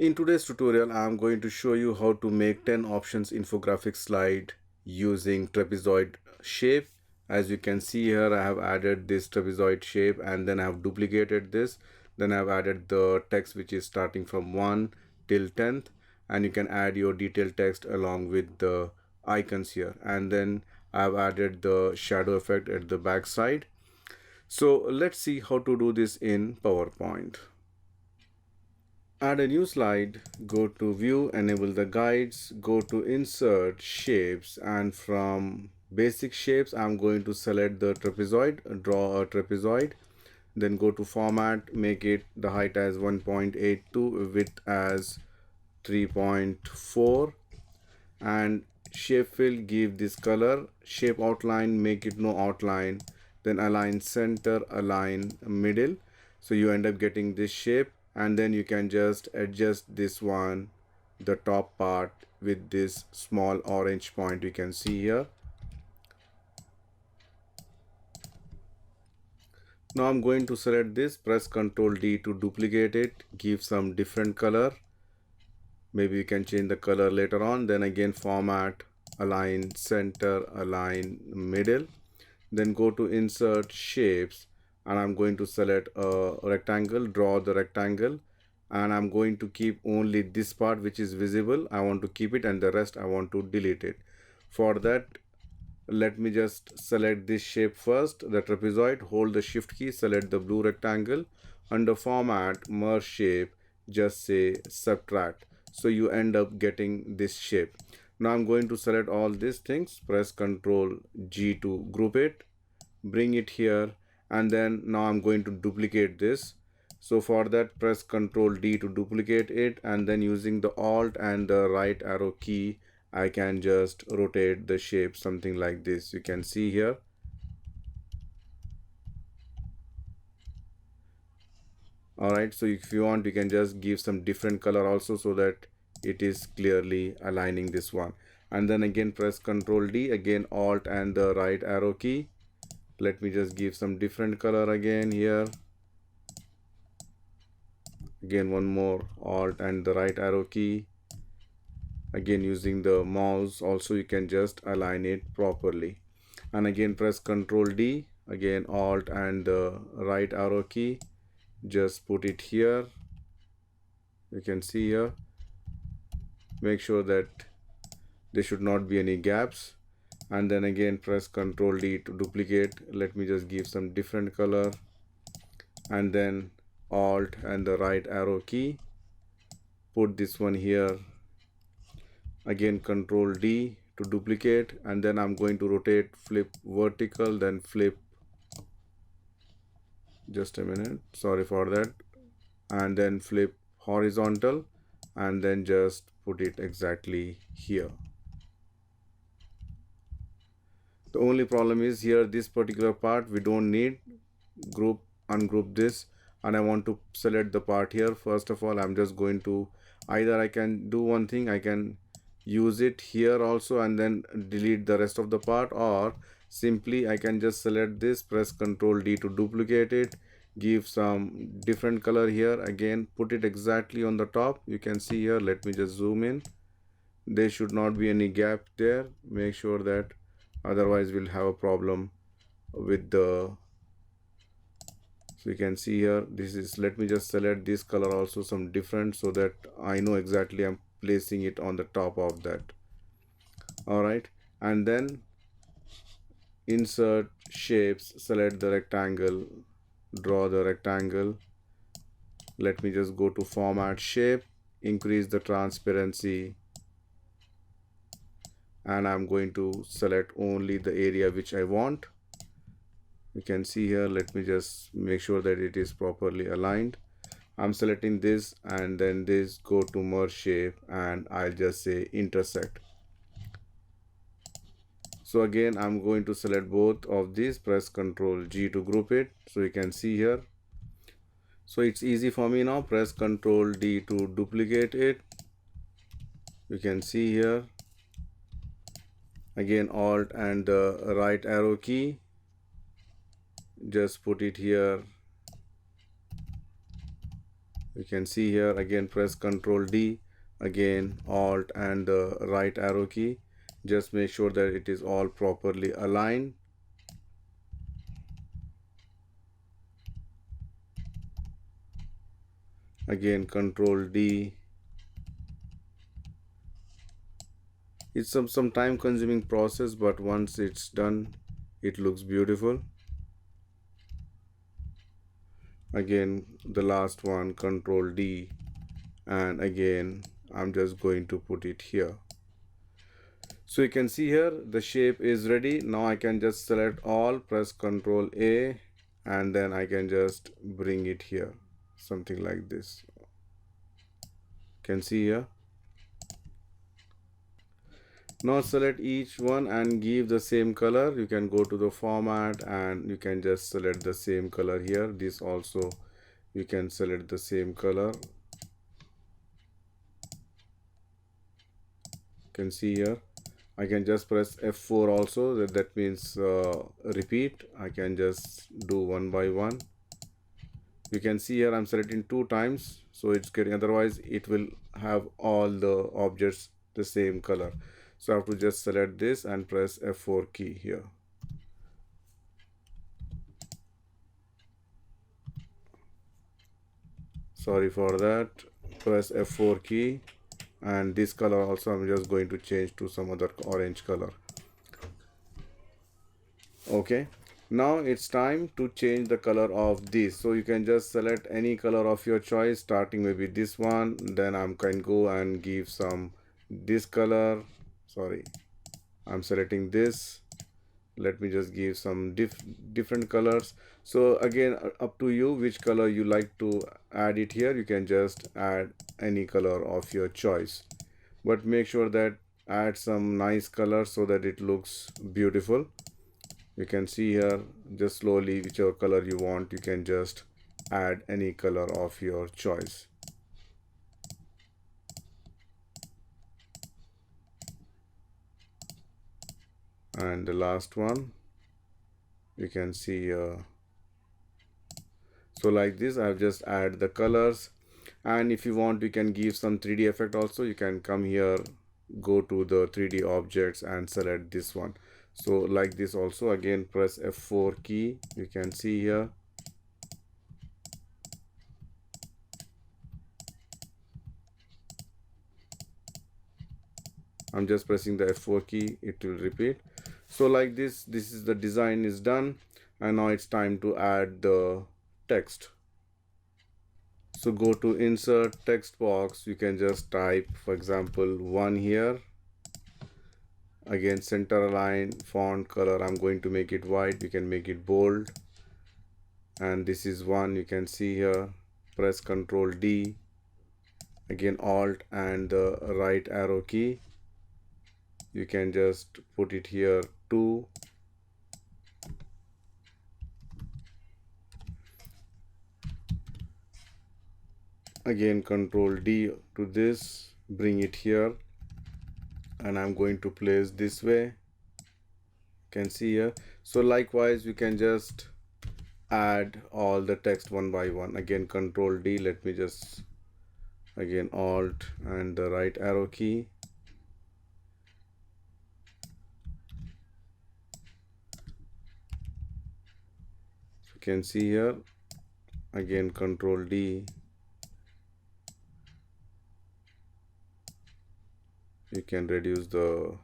In today's tutorial, I am going to show you how to make 10 options infographic slide using trapezoid shape. As you can see here, I have added this trapezoid shape and then I have duplicated this. Then I have added the text which is starting from 1 till 10th, and you can add your detailed text along with the icons here. And then I have added the shadow effect at the back side. So let's see how to do this in PowerPoint. Add a new slide, go to view, enable the guides, go to insert shapes, and from basic shapes I'm going to select the trapezoid, draw a trapezoid, then go to format, make it the height as 1.82, width as 3.4, and shape fill, give this color, shape outline, make it no outline, then align center, align middle, so you end up getting this shape. And then you can just adjust this one, the top part, with this small orange point you can see here. Now I'm going to select this, press Ctrl D to duplicate it, give some different color. Maybe you can change the color later on. Then again format, align center, align middle, then go to insert shapes, and I'm going to select a rectangle, draw the rectangle, and I'm going to keep only this part which is visible. I want to keep it, and the rest I want to delete it. For that, let me just select this shape first, the trapezoid, hold the shift key, select the blue rectangle, under format, merge shape, just say subtract, so you end up getting this shape. Now I'm going to select all these things, press Ctrl G to group it, bring it here, and then now I'm going to duplicate this. So for that, press Ctrl D to duplicate it, and then using the Alt and the right arrow key, I can just rotate the shape something like this. You can see here. Alright, so if you want, you can just give some different color also, so that it is clearly aligning this one. And then again press Ctrl D, again Alt and the right arrow key. Let me just give some different color again here. Again one more, Alt and the right arrow key. Again using the mouse also you can just align it properly. And again press Ctrl D, again Alt and the right arrow key. Just put it here. You can see here. Make sure that there should not be any gaps. And then again press Ctrl D to duplicate. Let me just give some different color, and then Alt and the right arrow key, put this one here. Again Ctrl D to duplicate, and then I'm going to rotate, flip vertical, then flip, just a minute, sorry for that, and then flip horizontal, and then just put it exactly here. The only problem is here, this particular part we don't need. Group, ungroup this, and I want to select the part here. First of all, I'm just going to, either I can do one thing, I can use it here also and then delete the rest of the part, or simply I can just select this, press Ctrl D to duplicate it, give some different color here, again put it exactly on the top. You can see here, let me just zoom in. There should not be any gap there. Make sure that, otherwise we'll have a problem with the, so you can see here, this is, let me just select this color also some different, so that I know exactly I'm placing it on the top of that. All right, and then insert shapes, select the rectangle, draw the rectangle. Let me just go to format, shape, increase the transparency, and I'm going to select only the area which I want. You can see here, let me just make sure that it is properly aligned. I'm selecting this, and then this, go to merge shape, and I'll just say intersect. So again I'm going to select both of these, press Ctrl G to group it, so you can see here. So it's easy for me now, press Ctrl D to duplicate it. You can see here, again Alt and the right arrow key, just put it here. You can see here, again press Ctrl D, again Alt and the right arrow key. Just make sure that it is all properly aligned. Again Ctrl D. It's some time consuming process, but once it's done, it looks beautiful. Again the last one, Ctrl D, and again I'm just going to put it here. So you can see here the shape is ready. Now I can just select all, press Ctrl A, and then I can just bring it here, something like this. Can see here. Now select each one and give the same color. You can go to the format and you can just select the same color here. This also you can select the same color. Can see here. I can just press F4 also, that means repeat. I can just do one by one. You can see here I'm selecting 2 times, so it's getting, otherwise it will have all the objects the same color. So I have to just select this and press F4 key here. Sorry for that. Press F4 key, and this color also I'm just going to change to some other orange color. Okay, now it's time to change the color of this. So you can just select any color of your choice, starting maybe this one. Then I can go and give some this color. Sorry, I'm selecting this. Let me just give some different colors. So again, up to you which color you like to add it here. You can just add any color of your choice, but make sure that add some nice color so that it looks beautiful. You can see here, just slowly, whichever color you want, you can just add any color of your choice. And the last one, you can see so like this I've just add the colors. And if you want, you can give some 3D effect also. You can come here, go to the 3D objects and select this one. So like this also, again press F4 key. You can see here. I'm just pressing the F4 key, it will repeat. So like this is the design is done, and now it's time to add the text. So go to insert text box. You can just type, for example, 1 here. Again, center align, font color, I'm going to make it white. You can make it bold. And this is 1, you can see here. Press Ctrl D. Again, Alt and the right arrow key. You can just put it here 2. Again Ctrl D to this, bring it here, and I'm going to place this way. You can see here. So likewise you can just add all the text one by one. Again Ctrl D, let me just, again Alt and the right arrow key. You can see here, again Ctrl D. You can reduce the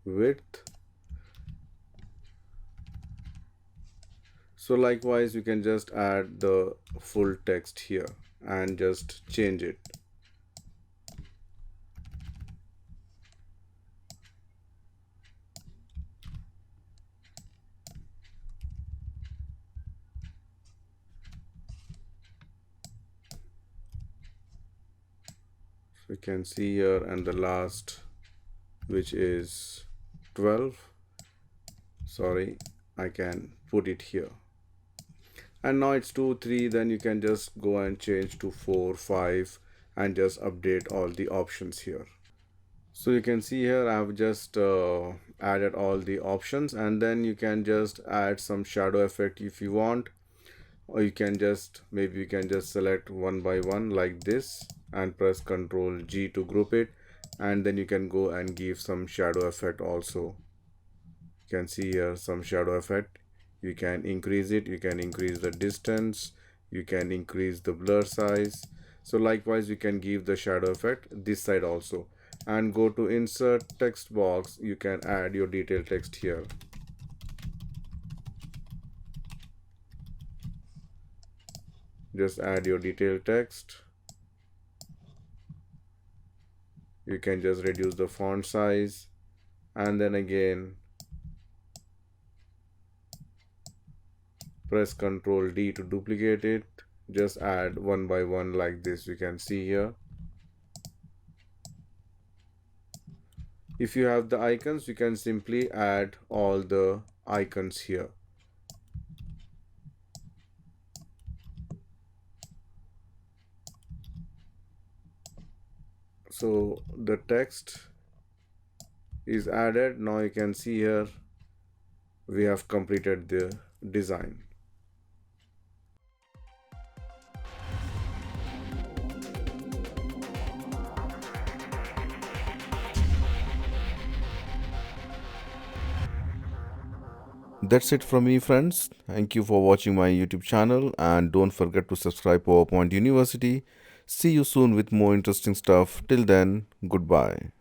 width. So likewise you can just add the full text here and just change it. So you can see here, and the last, which is 12, sorry, I can put it here. And now it's 2, 3, then you can just go and change to 4, 5 and just update all the options here. So you can see here I've just added all the options, and then you can just add some shadow effect if you want. or you can just maybe you can just select one by one like this and press Ctrl G to group it, and then you can go and give some shadow effect also. You can see here some shadow effect. You can increase it, you can increase the distance, you can increase the blur size. So likewise you can give the shadow effect this side also, and go to insert text box. You can add your detailed text here. Just add your detailed text. You can just reduce the font size, and then again press Ctrl D to duplicate it. Just add one by one like this, you can see here. If you have the icons, you can simply add all the icons here. So the text is added. Now you can see here we have completed the design. That's it from me, friends. Thank you for watching my YouTube channel, and don't forget to subscribe PowerPoint University. See you soon with more interesting stuff. Till then, goodbye.